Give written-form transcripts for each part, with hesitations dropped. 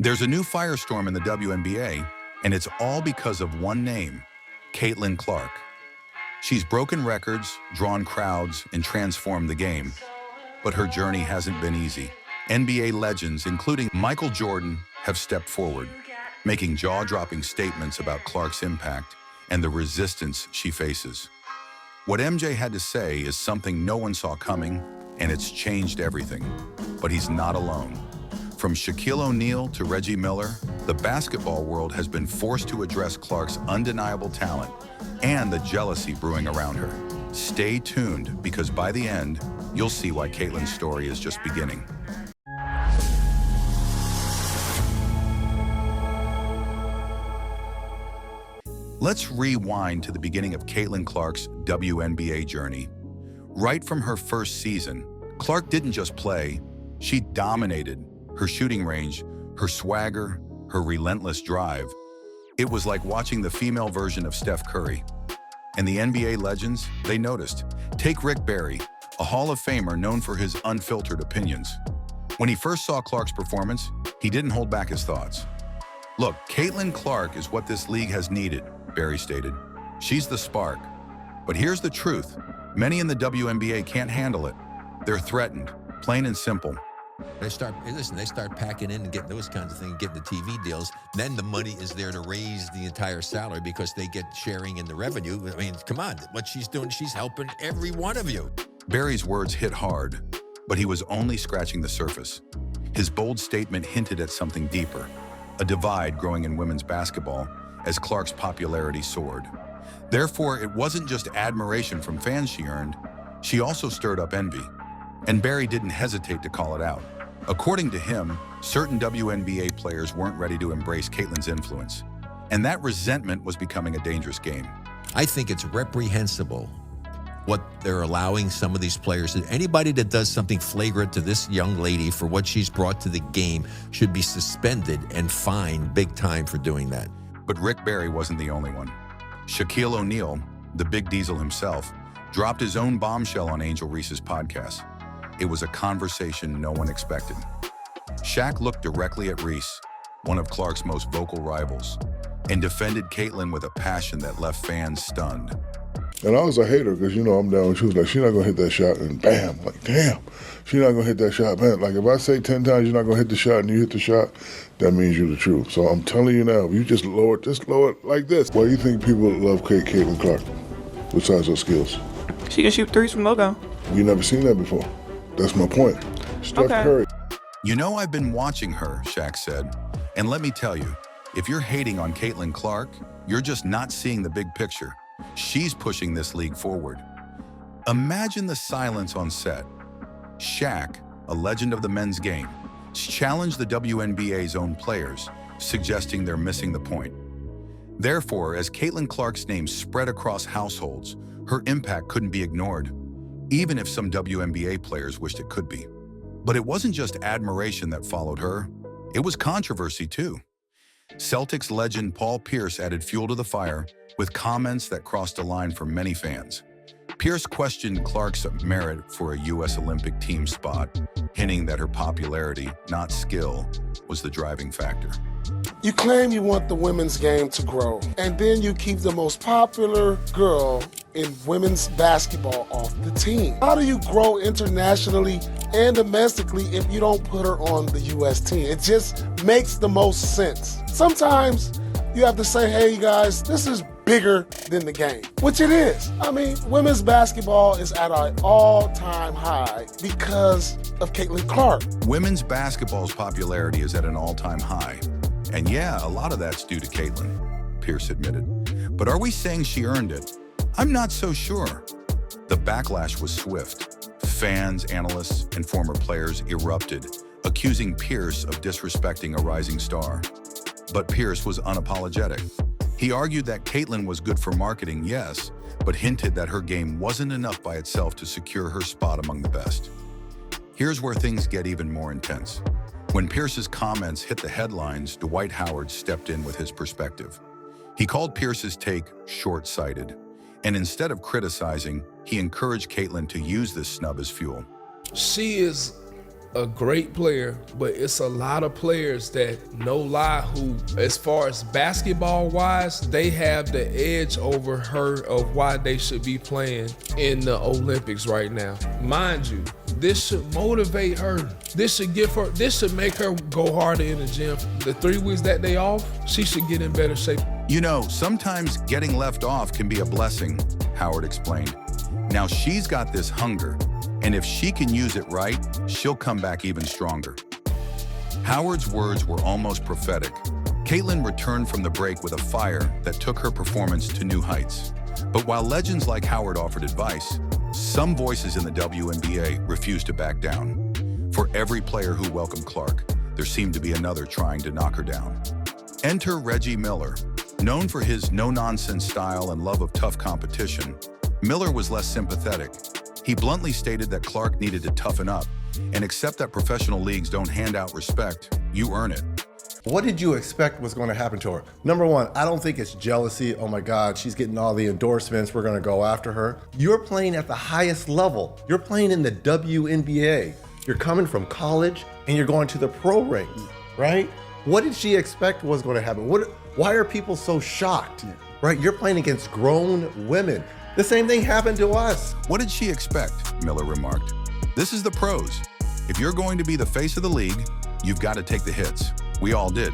There's a new firestorm in the WNBA, and it's all because of one name, Caitlin Clark. She's broken records, drawn crowds, and transformed the game. But her journey hasn't been easy. NBA legends, including Michael Jordan, have stepped forward, making jaw-dropping statements about Clark's impact and the resistance she faces. What MJ had to say is something no one saw coming, and it's changed everything. But he's not alone. From Shaquille O'Neal to Reggie Miller, the basketball world has been forced to address Clark's undeniable talent and the jealousy brewing around her. Stay tuned, because by the end, you'll see why Caitlin's story is just beginning. Let's rewind to the beginning of Caitlin Clark's WNBA journey. Right from her first season, Clark didn't just play, she dominated. Her shooting range, her swagger, her relentless drive. It was like watching the female version of Steph Curry. And the NBA legends, they noticed. Take Rick Barry, a Hall of Famer known for his unfiltered opinions. When he first saw Clark's performance, he didn't hold back his thoughts. "Look, Caitlin Clark is what this league has needed," Barry stated. "She's the spark. But here's the truth. Many in the WNBA can't handle it. They're threatened, plain and simple." They start packing in and getting those kinds of things, getting the TV deals. Then the money is there to raise the entire salary because they get sharing in the revenue. I mean, come on, what she's doing, she's helping every one of you. Barry's words hit hard, but he was only scratching the surface. His bold statement hinted at something deeper, a divide growing in women's basketball as Clark's popularity soared. Therefore, it wasn't just admiration from fans she earned, she also stirred up envy. And Barry didn't hesitate to call it out. According to him, certain WNBA players weren't ready to embrace Caitlin's influence. And that resentment was becoming a dangerous game. I think it's reprehensible what they're allowing some of these players to. Anybody that does something flagrant to this young lady for what she's brought to the game should be suspended and fined big time for doing that. But Rick Barry wasn't the only one. Shaquille O'Neal, the Big Diesel himself, dropped his own bombshell on Angel Reese's podcast. It was a conversation no one expected. Shaq looked directly at Reese, one of Clark's most vocal rivals, and defended Caitlin with a passion that left fans stunned. And I was a hater because, I'm down. She was like, she's not going to hit that shot, and bam. Like, damn, she's not going to hit that shot, man. Like, if I say 10 times you're not going to hit the shot and you hit the shot, that means you're the truth. So I'm telling you now, if you just lower it like this. Why do you think people love Caitlin Clark besides her skills? She can shoot threes from logo. You never seen that before. That's my point. Steph Curry. I've been watching her, Shaq said. And let me tell you, if you're hating on Caitlin Clark, you're just not seeing the big picture. She's pushing this league forward. Imagine the silence on set. Shaq, a legend of the men's game, challenged the WNBA's own players, suggesting they're missing the point. Therefore, as Caitlin Clark's name spread across households, her impact couldn't be ignored, even if some WNBA players wished it could be. But it wasn't just admiration that followed her, it was controversy too. Celtics legend Paul Pierce added fuel to the fire with comments that crossed a line for many fans. Pierce questioned Clark's merit for a U.S. Olympic team spot, hinting that her popularity, not skill, was the driving factor. You claim you want the women's game to grow, and then you keep the most popular girl in women's basketball off the team. How do you grow internationally and domestically if you don't put her on the U.S. team? It just makes the most sense. Sometimes you have to say, hey guys, this is bigger than the game, which it is. I mean, women's basketball is at an all-time high because of Caitlin Clark. Women's basketball's popularity is at an all-time high. And yeah, a lot of that's due to Caitlin, Pierce admitted. But are we saying she earned it? I'm not so sure. The backlash was swift. Fans, analysts, and former players erupted, accusing Pierce of disrespecting a rising star. But Pierce was unapologetic. He argued that Caitlin was good for marketing, yes, but hinted that her game wasn't enough by itself to secure her spot among the best. Here's where things get even more intense. When Pierce's comments hit the headlines, Dwight Howard stepped in with his perspective. He called Pierce's take short-sighted, and instead of criticizing, he encouraged Caitlin to use this snub as fuel. She is a great player, but it's a lot of players that, no lie, who, as far as basketball-wise, they have the edge over her of why they should be playing in the Olympics right now. Mind you, this should motivate her. This should make her go harder in the gym. The 3 weeks that they off, she should get in better shape. You know, sometimes getting left off can be a blessing, Howard explained. Now she's got this hunger, and if she can use it right, she'll come back even stronger. Howard's words were almost prophetic. Caitlin returned from the break with a fire that took her performance to new heights. But while legends like Howard offered advice, some voices in the WNBA refused to back down. For every player who welcomed Clark, there seemed to be another trying to knock her down. Enter Reggie Miller. Known for his no-nonsense style and love of tough competition, Miller was less sympathetic. He bluntly stated that Clark needed to toughen up and accept that professional leagues don't hand out respect, you earn it. What did you expect was going to happen to her? Number one, I don't think it's jealousy. Oh my God, she's getting all the endorsements. We're going to go after her. You're playing at the highest level. You're playing in the WNBA. You're coming from college and you're going to the pro ranks, right? What did she expect was going to happen? Why are people so shocked, right? You're playing against grown women. The same thing happened to us. What did she expect? Miller remarked. This is the pros. If you're going to be the face of the league, you've got to take the hits. We all did.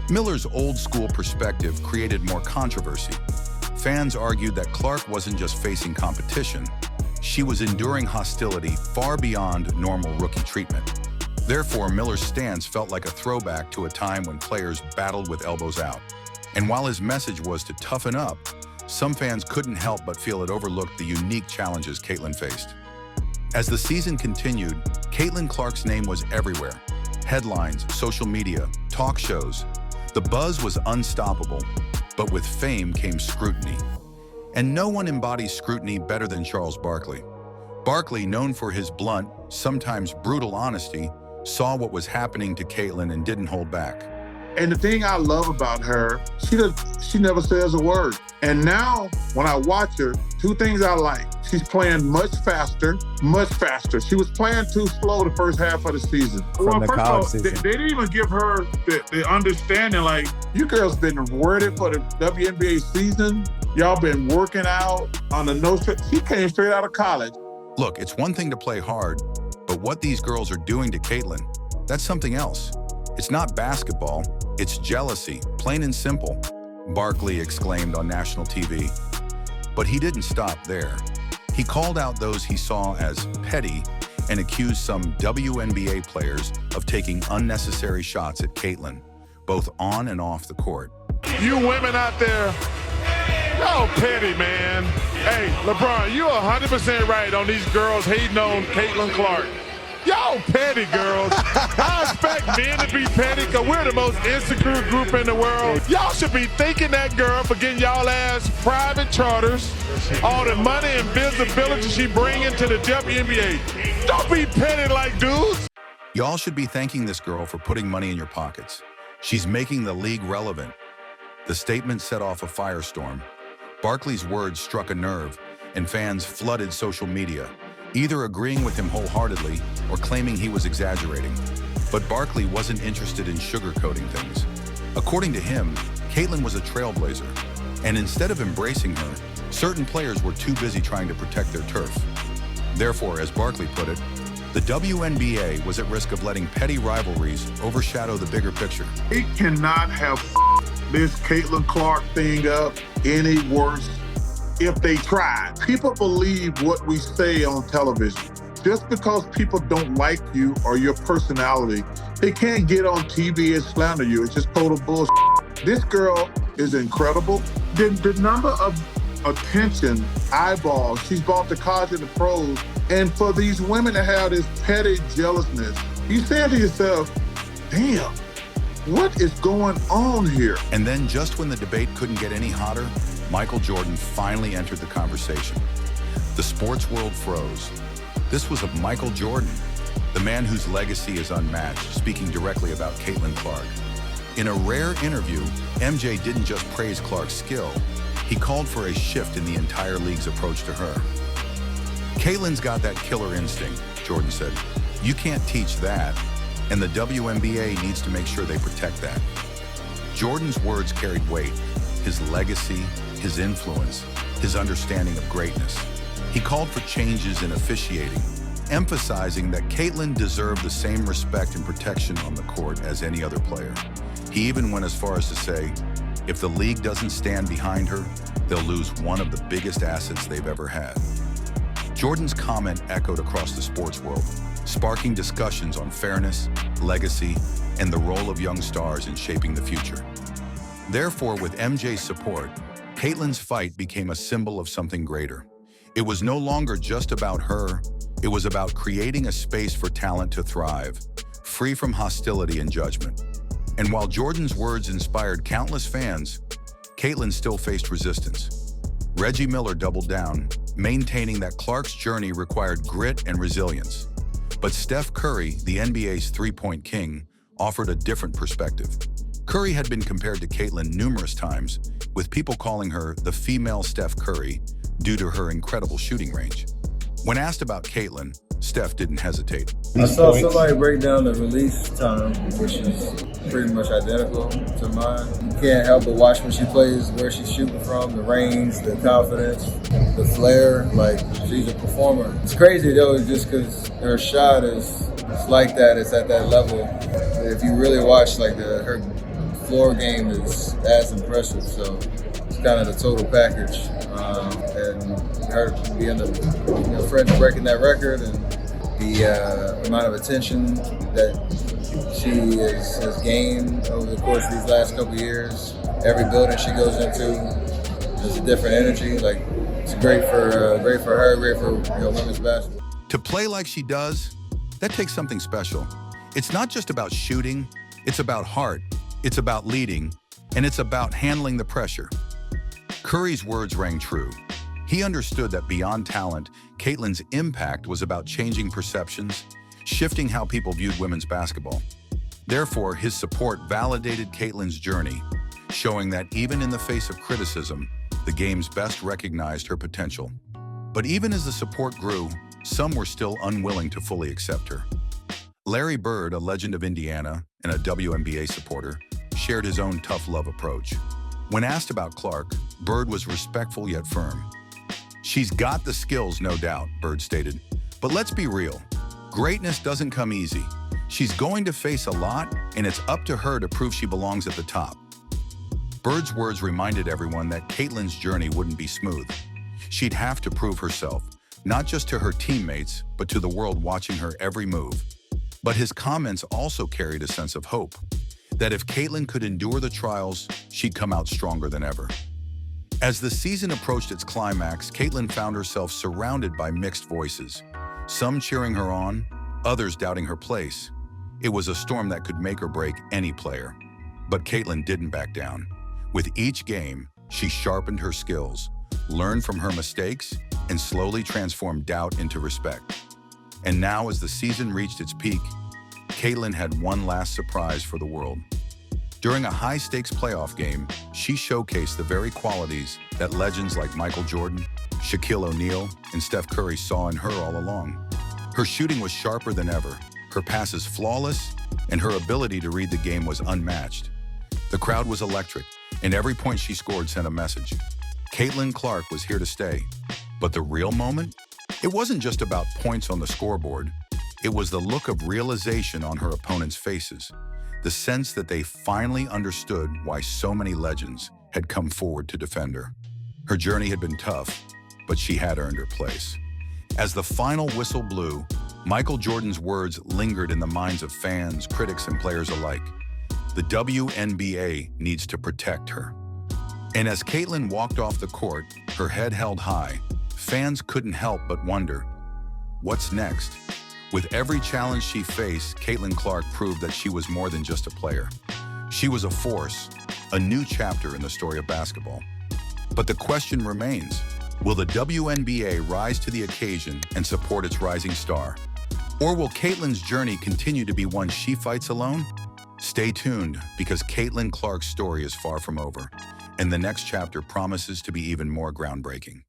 Miller's old school perspective created more controversy. Fans argued that Clark wasn't just facing competition, she was enduring hostility far beyond normal rookie treatment. Therefore, Miller's stance felt like a throwback to a time when players battled with elbows out. And while his message was to toughen up, some fans couldn't help but feel it overlooked the unique challenges Caitlin faced. As the season continued, Caitlin Clark's name was everywhere. Headlines, social media, talk shows. The buzz was unstoppable, but with fame came scrutiny. And no one embodies scrutiny better than Charles Barkley. Barkley, known for his blunt, sometimes brutal honesty, saw what was happening to Caitlin and didn't hold back. And the thing I love about her, she never says a word. And now, when I watch her, 2 things I like. She's playing much faster, much faster. She was playing too slow the first half of the season. From the first college of all, season. They didn't even give her the understanding, like, you girls been worded for the WNBA season. Y'all been working out on the no-strip. She came straight out of college. Look, it's one thing to play hard, but what these girls are doing to Caitlin, that's something else. It's not basketball, it's jealousy, plain and simple, Barkley exclaimed on national TV. But he didn't stop there. He called out those he saw as petty and accused some WNBA players of taking unnecessary shots at Caitlin, both on and off the court. You women out there, y'all petty, man. Hey, LeBron, you're 100% right on these girls hating on Caitlin Clark. Y'all petty, girls. I expect men to be petty because we're the most insecure group in the world. Y'all should be thanking that girl for getting y'all ass private charters, all the money and visibility she bringing to the WNBA. Don't be petty like dudes. Y'all should be thanking this girl for putting money in your pockets. She's making the league relevant. The statement set off a firestorm. Barkley's words struck a nerve, and fans flooded social media, either agreeing with him wholeheartedly or claiming he was exaggerating. But Barkley wasn't interested in sugarcoating things. According to him, Caitlin was a trailblazer, and instead of embracing her, certain players were too busy trying to protect their turf. Therefore, as Barkley put it, the WNBA was at risk of letting petty rivalries overshadow the bigger picture. We cannot have this Caitlin Clark thing up any worse if they tried. People believe what we say on television. Just because people don't like you or your personality, they can't get on TV and slander you. It's just total bullshit. This girl is incredible. The number of attention, eyeballs she's brought to college and the pros, and for these women to have this petty jealousness, you say to yourself, damn, what is going on here? And then just when the debate couldn't get any hotter, Michael Jordan finally entered the conversation. The sports world froze. This was of Michael Jordan, the man whose legacy is unmatched, speaking directly about Caitlin Clark. In a rare interview, MJ didn't just praise Clark's skill, he called for a shift in the entire league's approach to her. Caitlin's got that killer instinct, Jordan said. You can't teach that, and the WNBA needs to make sure they protect that. Jordan's words carried weight, his legacy, his influence, his understanding of greatness. He called for changes in officiating, emphasizing that Caitlin deserved the same respect and protection on the court as any other player. He even went as far as to say, if the league doesn't stand behind her, they'll lose one of the biggest assets they've ever had. Jordan's comment echoed across the sports world, sparking discussions on fairness, legacy, and the role of young stars in shaping the future. Therefore, with MJ's support, Caitlin's fight became a symbol of something greater. It was no longer just about her, it was about creating a space for talent to thrive, free from hostility and judgment. And while Jordan's words inspired countless fans, Caitlin still faced resistance. Reggie Miller doubled down, maintaining that Clark's journey required grit and resilience. But Steph Curry, the NBA's three-point king, offered a different perspective. Curry had been compared to Caitlin numerous times, with people calling her the female Steph Curry due to her incredible shooting range. When asked about Caitlin, Steph didn't hesitate. I saw somebody break down the release time, which is pretty much identical to mine. You can't help but watch when she plays, where she's shooting from, the range, the confidence, the flair. Like, she's a performer. It's crazy though, just because her shot is like that. It's at that level. If you really watch, like, her floor game is as impressive. So it's kind of the total package. And her being the French breaking that record, and the amount of attention that she has gained over the course of these last couple of years. Every building she goes into, there's a different energy. Like, it's great for her, great for women's basketball. To play like she does, that takes something special. It's not just about shooting, it's about heart, it's about leading, and it's about handling the pressure. Curry's words rang true. He understood that beyond talent, Caitlin's impact was about changing perceptions, shifting how people viewed women's basketball. Therefore, his support validated Caitlin's journey, showing that even in the face of criticism, the game's best recognized her potential. But even as the support grew, some were still unwilling to fully accept her. Larry Bird, a legend of Indiana and a WNBA supporter, shared his own tough love approach. When asked about Clark, Bird was respectful yet firm. "She's got the skills, no doubt," Bird stated. "But let's be real. Greatness doesn't come easy. She's going to face a lot, and it's up to her to prove she belongs at the top." Bird's words reminded everyone that Caitlin's journey wouldn't be smooth. She'd have to prove herself, not just to her teammates, but to the world watching her every move. But his comments also carried a sense of hope, that if Caitlin could endure the trials, she'd come out stronger than ever. As the season approached its climax, Caitlin found herself surrounded by mixed voices, some cheering her on, others doubting her place. It was a storm that could make or break any player. But Caitlin didn't back down. With each game, she sharpened her skills, learned from her mistakes, and slowly transformed doubt into respect. And now, as the season reached its peak, Caitlin had one last surprise for the world. During a high-stakes playoff game, she showcased the very qualities that legends like Michael Jordan, Shaquille O'Neal, and Steph Curry saw in her all along. Her shooting was sharper than ever, her passes flawless, and her ability to read the game was unmatched. The crowd was electric, and every point she scored sent a message. Caitlin Clark was here to stay. But the real moment? It wasn't just about points on the scoreboard. It was the look of realization on her opponents' faces, the sense that they finally understood why so many legends had come forward to defend her. Her journey had been tough, but she had earned her place. As the final whistle blew, Michael Jordan's words lingered in the minds of fans, critics, and players alike. The WNBA needs to protect her. And as Caitlin walked off the court, her head held high, fans couldn't help but wonder, what's next? With every challenge she faced, Caitlin Clark proved that she was more than just a player. She was a force, a new chapter in the story of basketball. But the question remains, will the WNBA rise to the occasion and support its rising star? Or will Caitlin's journey continue to be one she fights alone? Stay tuned, because Caitlin Clark's story is far from over, and the next chapter promises to be even more groundbreaking.